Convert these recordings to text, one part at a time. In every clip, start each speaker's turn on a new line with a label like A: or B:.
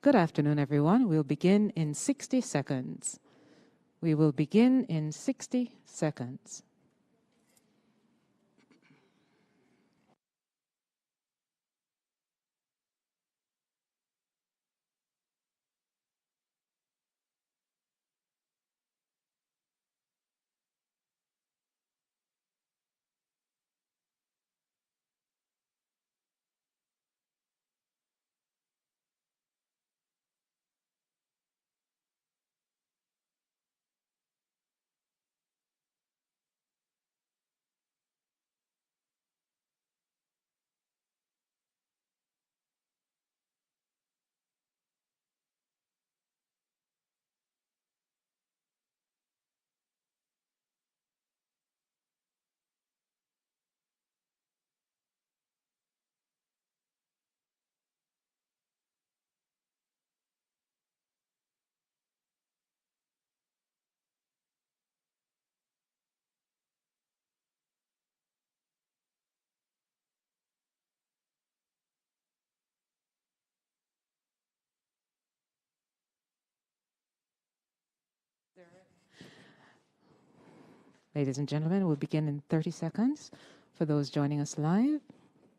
A: Good afternoon, everyone. We'll begin in 60 seconds. We will begin in 60 seconds. Ladies and gentlemen, we'll begin in 30 seconds. For those joining us live,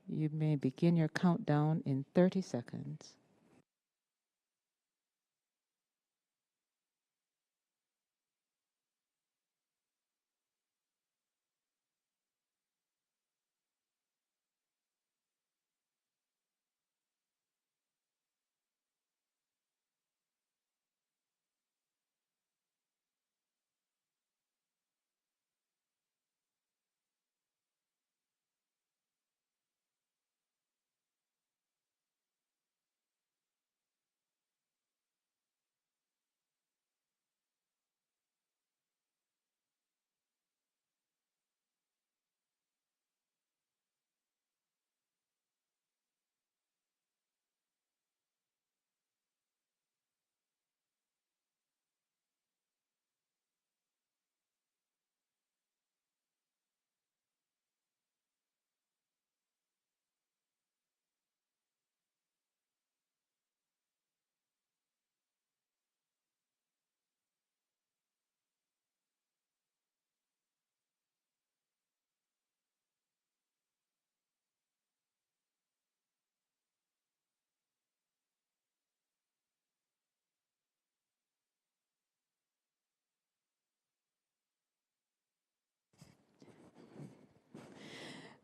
A: you may begin your countdown in 30 seconds.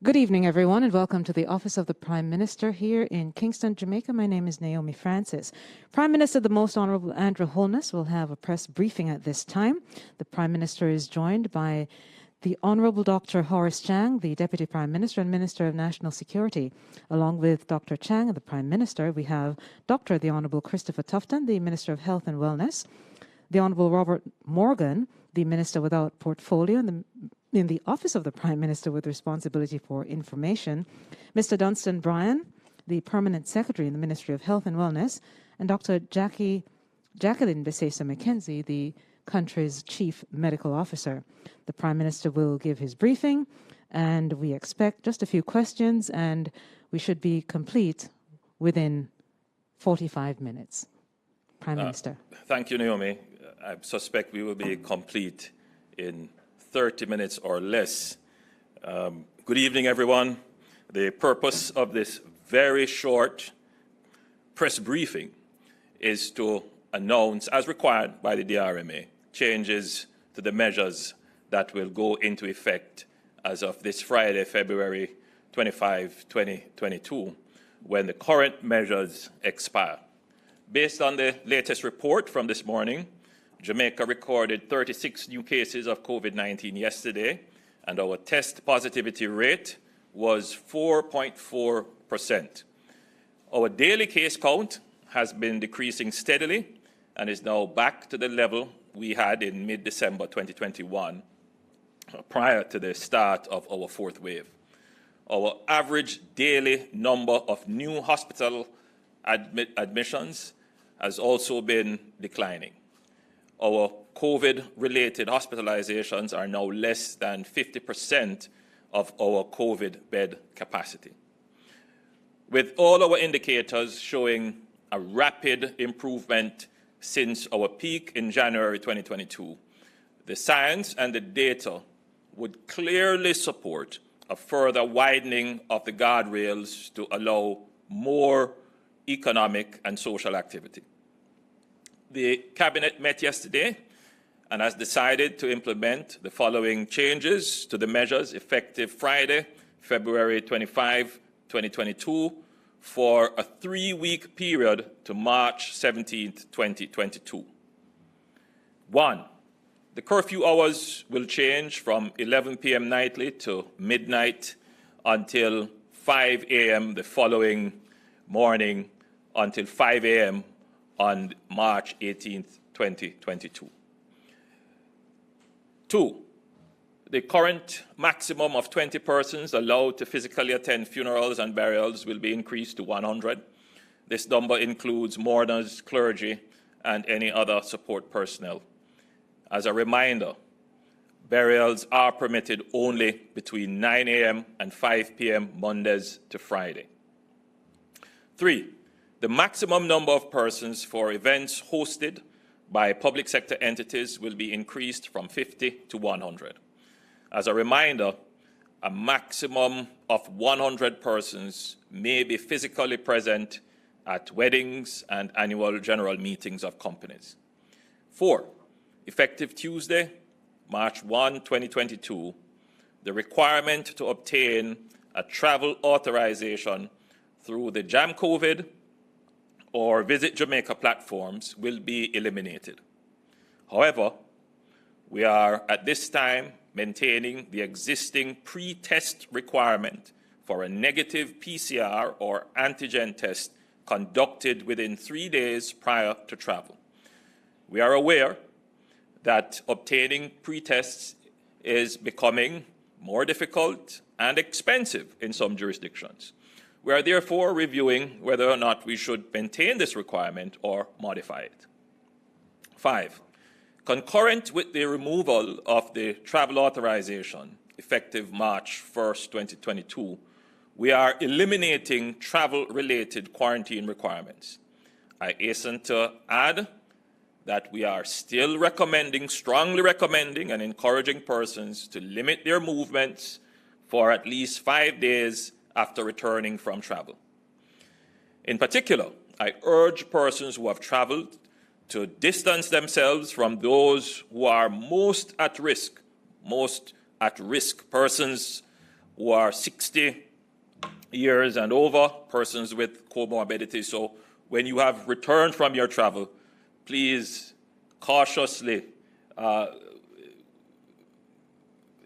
A: Good evening, everyone, and welcome to the Office of the Prime Minister here in Kingston, Jamaica. My name is Naomi Francis. Prime Minister, the Most Honourable Andrew Holness, will have a press briefing at this time. The Prime Minister is joined by the Honourable Dr. Horace Chang, the Deputy Prime Minister and Minister of National Security. Along with Dr. Chang and the Prime Minister, we have Dr. the Honourable Christopher Tufton, the Minister of Health and Wellness, the Honourable Robert Morgan, the Minister without portfolio in the Office of the Prime Minister with responsibility for information, Mr. Dunstan Bryan, the Permanent Secretary in the Ministry of Health and Wellness, and Dr. Jacqueline Besesa-McKenzie, the country's Chief Medical Officer. The Prime Minister will give his briefing, and we expect just a few questions, and we should be complete within 45 minutes. Prime Minister.
B: Thank you, Naomi. I suspect we will be complete in 30 minutes or less. Good evening, everyone. The purpose of this very short press briefing is to announce, as required by the DRMA, changes to the measures that will go into effect as of this Friday, February 25, 2022, when the current measures expire. Based on the latest report from this morning, Jamaica recorded 36 new cases of COVID-19 yesterday, and our test positivity rate was 4.4%. Our daily case count has been decreasing steadily and is now back to the level we had in mid-December 2021, prior to the start of our fourth wave. Our average daily number of new hospital admissions has also been declining. Our COVID-related hospitalizations are now less than 50% of our COVID bed capacity. With all our indicators showing a rapid improvement since our peak in January 2022. The science and the data would clearly support a further widening of the guardrails to allow more economic and social activity. The Cabinet met yesterday and has decided to implement the following changes to the measures effective Friday, February 25, 2022, for a 3-week period to March 17, 2022. 1. The curfew hours will change from 11 p.m. nightly to midnight until 5 a.m. the following morning until 5 a.m. on March 18, 2022. 2. The current maximum of 20 persons allowed to physically attend funerals and burials will be increased to 100. This number includes mourners, clergy, and any other support personnel. As a reminder, burials are permitted only between 9 a.m. and 5 p.m. Mondays to Friday. 3. The maximum number of persons for events hosted by public sector entities will be increased from 50 to 100. As a reminder, a maximum of 100 persons may be physically present at weddings and annual general meetings of companies. 4. Effective Tuesday, March 1, 2022, the requirement to obtain a travel authorization through the Jam COVID or Visit Jamaica platforms will be eliminated. However, we are at this time maintaining the existing pre-test requirement for a negative PCR or antigen test conducted within 3 days prior to travel. We are aware that obtaining pre-tests is becoming more difficult and expensive in some jurisdictions. We are therefore reviewing whether or not we should maintain this requirement or modify it. 5. Concurrent with the removal of the travel authorization, effective March 1st, 2022, we are eliminating travel-related quarantine requirements. I hasten to add that we are still strongly recommending and encouraging persons to limit their movements for at least 5 days after returning from travel. In particular, I urge persons who have traveled to distance themselves from those who are most at risk persons who are 60 years and over, persons with comorbidities. So when you have returned from your travel, please cautiously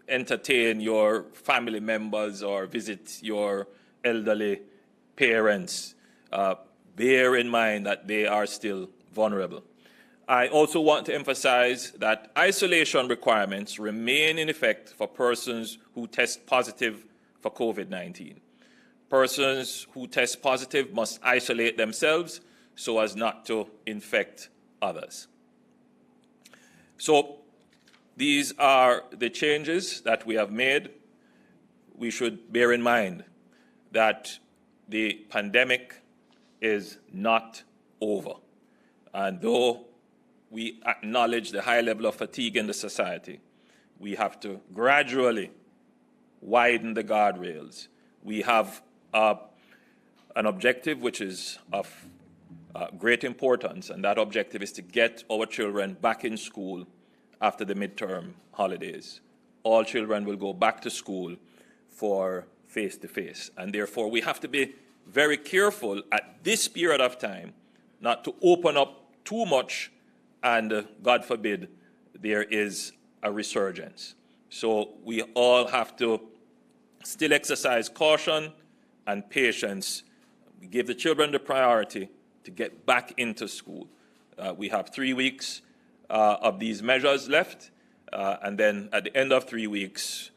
B: entertain your family members or visit your elderly parents. Bear in mind that they are still vulnerable. I also want to emphasize that isolation requirements remain in effect for persons who test positive for COVID-19. Persons who test positive must isolate themselves so as not to infect others. So these are the changes that we have made. We should bear in mind that the pandemic is not over. And though we acknowledge the high level of fatigue in the society, we have to gradually widen the guardrails. We have an objective which is of great importance, and that objective is to get our children back in school after the midterm holidays. All children will go back to school for face-to-face, and therefore we have to be very careful at this period of time not to open up too much and, God forbid, there is a resurgence. So we all have to still exercise caution and patience. We give the children the priority to get back into school. We have 3 weeks of these measures left, and then at the end of 3 weeks,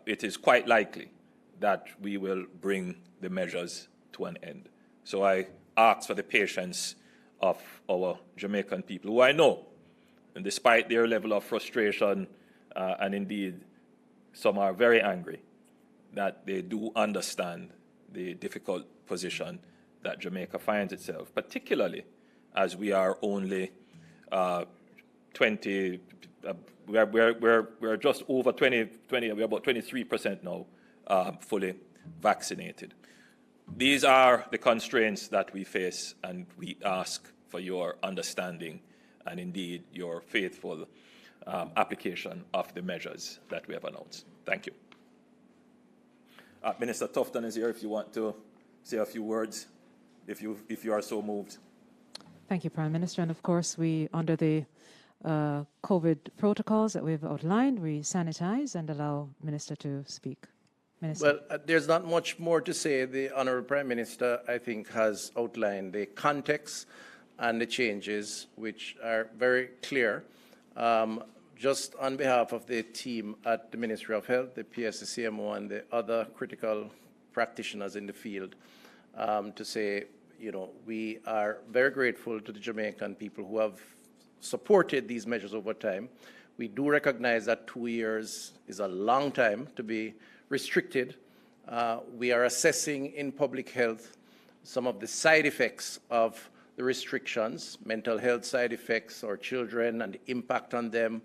B: it is quite likely that we will bring the measures to an end. So I ask for the patience of our Jamaican people, who I know, and despite their level of frustration, and indeed some are very angry, that they do understand the difficult position that Jamaica finds itself, particularly as we are only 20, we're just over 20, we're about 23% now fully vaccinated. These are the constraints that we face, and we ask for your understanding and indeed your faithful application of the measures that we have announced. Thank you. Minister Tufton is here if you want to say a few words, if you are so moved.
A: Thank you, Prime Minister. And of course, we, under the COVID protocols that we've outlined, we sanitize and allow Minister to speak. Minister.
C: Well, there's not much more to say. The Honourable Prime Minister, I think, has outlined the context and the changes, which are very clear. Just on behalf of the team at the Ministry of Health, the PSCMO, and the other critical practitioners in the field, to say, you know, we are very grateful to the Jamaican people who have supported these measures over time. We do recognize that 2 years is a long time to be restricted. We are assessing in public health some of the side effects of the restrictions, mental health side effects or children and the impact on them.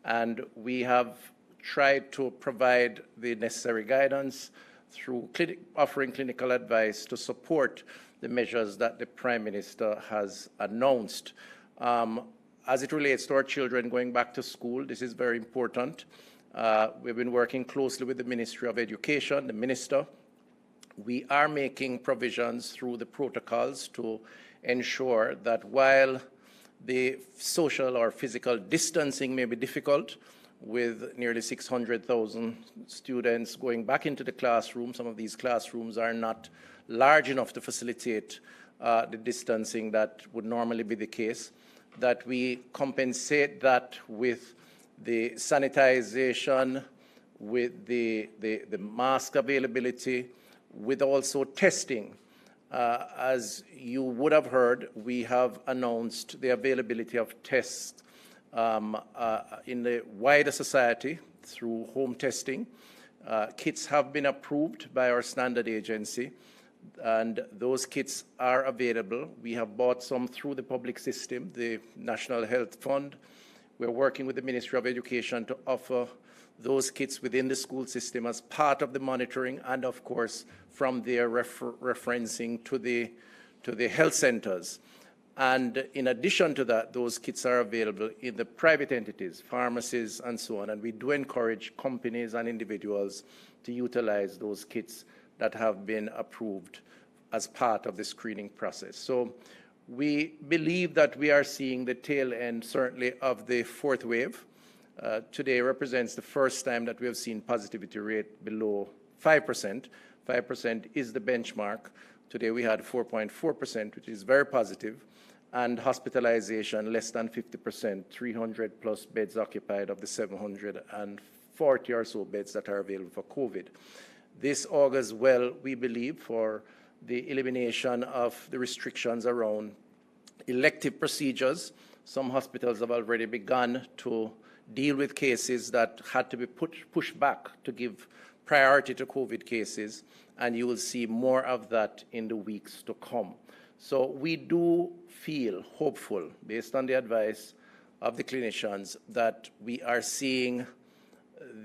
C: And we have tried to provide the necessary guidance through offering clinical advice to support the measures that the Prime Minister has announced. As it relates to our children going back to school, this is very important. We've been working closely with the Ministry of Education, the Minister. We are making provisions through the protocols to ensure that while the social or physical distancing may be difficult, with nearly 600,000 students going back into the classroom, some of these classrooms are not large enough to facilitate the distancing that would normally be the case, that we compensate that with the sanitization, with the mask availability, with also testing. As you would have heard, we have announced the availability of tests in the wider society through home testing. Kits have been approved by our standard agency, and those kits are available. We have bought some through the public system, the National Health Fund. We're working with the Ministry of Education to offer those kits within the school system as part of the monitoring, and of course from there referencing to the health centers. And in addition to that, those kits are available in the private entities, pharmacies and so on, and we do encourage companies and individuals to utilize those kits that have been approved as part of the screening process. So we believe that we are seeing the tail end, certainly, of the fourth wave. Today represents the first time that we have seen positivity rate below 5%. 5% is the benchmark. Today we had 4.4%, which is very positive, and hospitalization less than 50%, 300 plus beds occupied of the 740 or so beds that are available for COVID. This augurs well, we believe, for the elimination of the restrictions around elective procedures. Some hospitals have already begun to deal with cases that had to be pushed back to give priority to COVID cases, and you will see more of that in the weeks to come. So we do feel hopeful, based on the advice of the clinicians, that we are seeing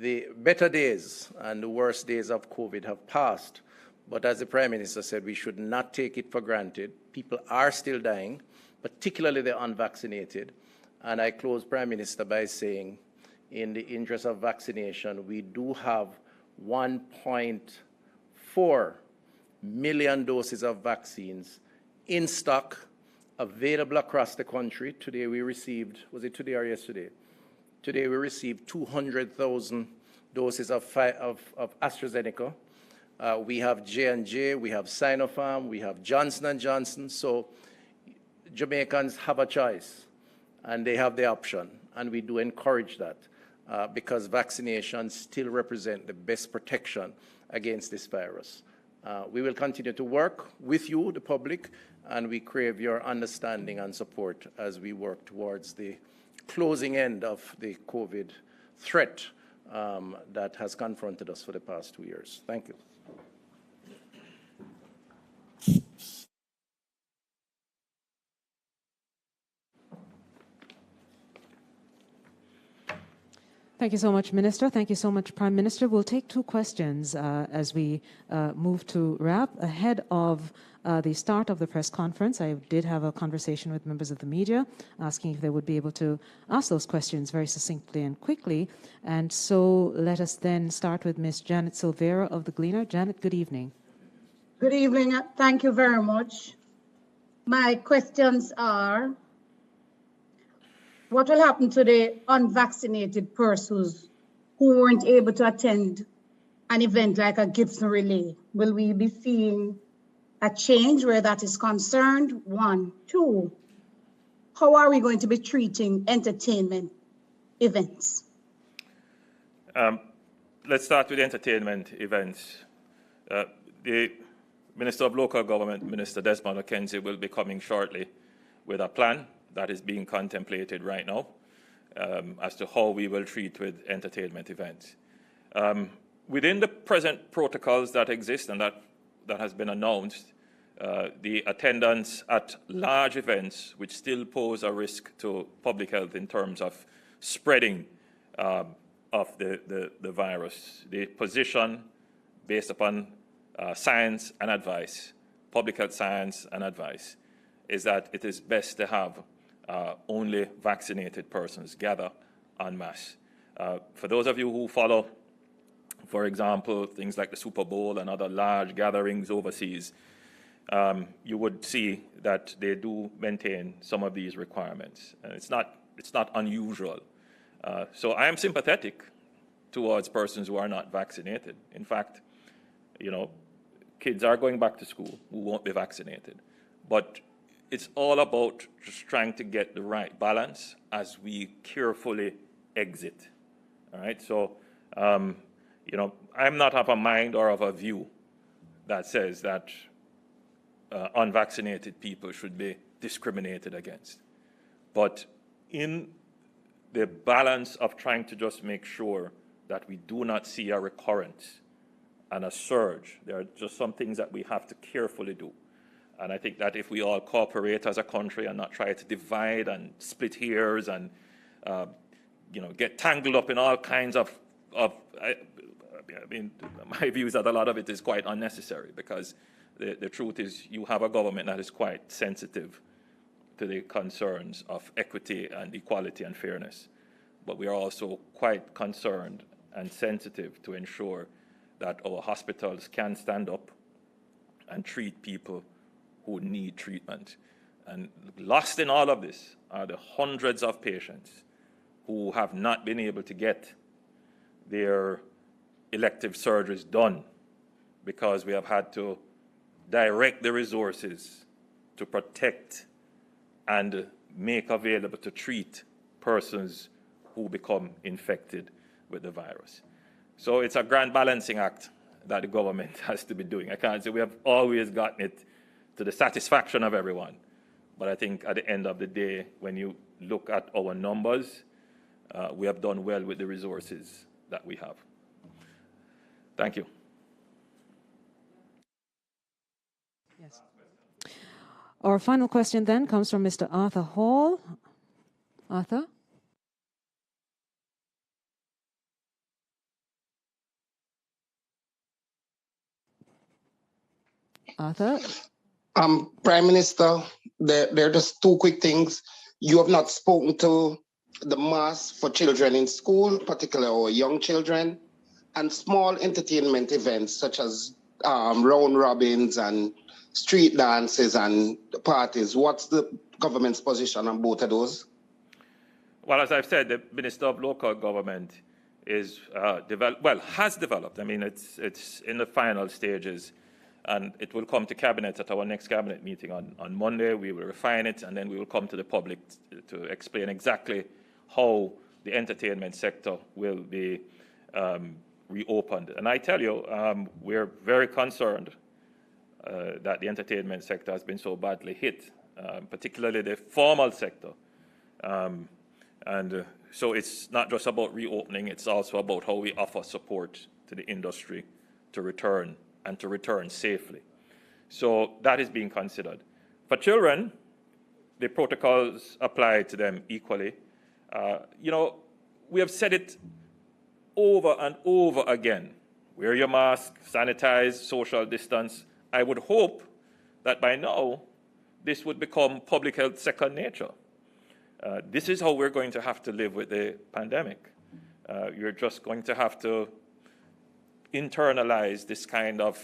C: the better days and the worst days of COVID have passed. But as the Prime Minister said, we should not take it for granted. People are still dying, particularly the unvaccinated. And I close, Prime Minister, by saying, in the interest of vaccination, we do have 1.4 million doses of vaccines in stock, available across the country. Today we received, was it today or yesterday? Today we received 200,000 doses of AstraZeneca. We have J&J, we have Sinopharm, we have Johnson & Johnson. So Jamaicans have a choice, and they have the option, and we do encourage that because vaccinations still represent the best protection against this virus. We will continue to work with you, the public, and we crave your understanding and support as we work towards the closing end of the COVID threat that has confronted us for the past 2 years. Thank you.
A: Thank you so much, Minister. Thank you so much, Prime Minister. We'll take two questions as we move to wrap. Ahead of the start of the press conference, I did have a conversation with members of the media asking if they would be able to ask those questions very succinctly and quickly. And so let us then start with Ms. Janet Silvera of the Gleaner. Janet, good evening.
D: Good evening. Thank you very much. My questions are, what will happen to the unvaccinated persons who weren't able to attend an event like a Gibson Relay? Will we be seeing a change where that is concerned? One. Two, how are we going to be treating entertainment events?
B: Let's start with entertainment events. The Minister of Local Government, Minister Desmond McKenzie, will be coming shortly with a plan that is being contemplated right now as to how we will treat with entertainment events. Within the present protocols that exist and that has been announced, the attendance at large events, which still pose a risk to public health in terms of spreading of the virus, the position based upon science and advice, public health science and advice, is that it is best to have only vaccinated persons gather en masse. For those of you who follow, for example, things like the Super Bowl and other large gatherings overseas, you would see that they do maintain some of these requirements. And it's not unusual. So I am sympathetic towards persons who are not vaccinated. In fact, you know, kids are going back to school who won't be vaccinated. But it's all about just trying to get the right balance as we carefully exit. All right, so, you know, I'm not of a mind or of a view that says that unvaccinated people should be discriminated against. But in the balance of trying to just make sure that we do not see a recurrence and a surge, there are just some things that we have to carefully do. And I think that if we all cooperate as a country and not try to divide and split hairs and you know, get tangled up in all kinds of I mean, my view is that a lot of it is quite unnecessary, because the truth is you have a government that is quite sensitive to the concerns of equity and equality and fairness. But we are also quite concerned and sensitive to ensure that our hospitals can stand up and treat people who need treatment. And lost in all of this are the hundreds of patients who have not been able to get their elective surgeries done because we have had to direct the resources to protect and make available to treat persons who become infected with the virus. So it's a grand balancing act that the government has to be doing. I can't say we have always gotten it to the satisfaction of everyone. But I think at the end of the day, when you look at our numbers, we have done well with the resources that we have. Thank you.
A: Yes. Our final question then comes from Mr. Arthur Hall. Arthur? Arthur?
E: Prime Minister, there are just two quick things. You have not spoken to the mass for children in school, particularly our young children, and small entertainment events such as round robins and street dances and parties. What's the government's position on both of those?
B: Well, as I've said, the Minister of Local Government is has developed. I mean, it's in the final stages, and it will come to Cabinet at our next Cabinet meeting on Monday. We will refine it, and then we will come to the public to explain exactly how the entertainment sector will be reopened. And I tell you, we're very concerned that the entertainment sector has been so badly hit, particularly the formal sector. So it's not just about reopening, it's also about how we offer support to the industry to return and to return safely. So that is being considered. For children, the protocols apply to them equally. You know, we have said it over and over again. Wear your mask, sanitize, social distance. I would hope that by now, this would become public health second nature. This is how we're going to have to live with the pandemic. You're just going to have to internalize this kind of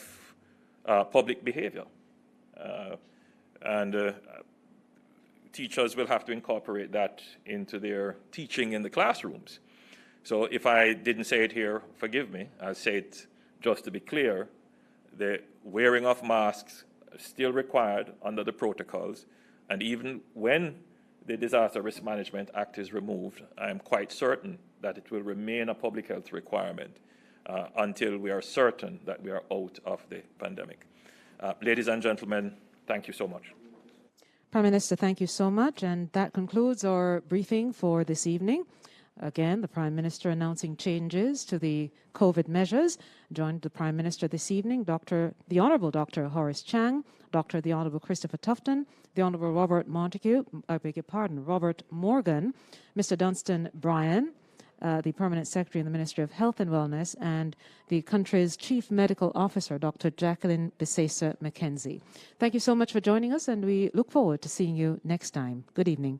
B: public behavior. And teachers will have to incorporate that into their teaching in the classrooms. So if I didn't say it here, forgive me. I'll say it just to be clear. The wearing of masks is still required under the protocols. And even when the Disaster Risk Management Act is removed, I am quite certain that it will remain a public health requirement until we are certain that we are out of the pandemic. Ladies and gentlemen, thank you so much.
A: Prime Minister, thank you so much. And that concludes our briefing for this evening. Again, the Prime Minister announcing changes to the COVID measures. Joined the Prime Minister this evening, the Honourable Dr. Horace Chang, the Honourable Christopher Tufton, the Honourable Robert Morgan, Mr. Dunstan Bryan, the Permanent Secretary in the Ministry of Health and Wellness, and the country's Chief Medical Officer, Dr. Jacqueline Bisesa McKenzie. Thank you so much for joining us, and we look forward to seeing you next time. Good evening.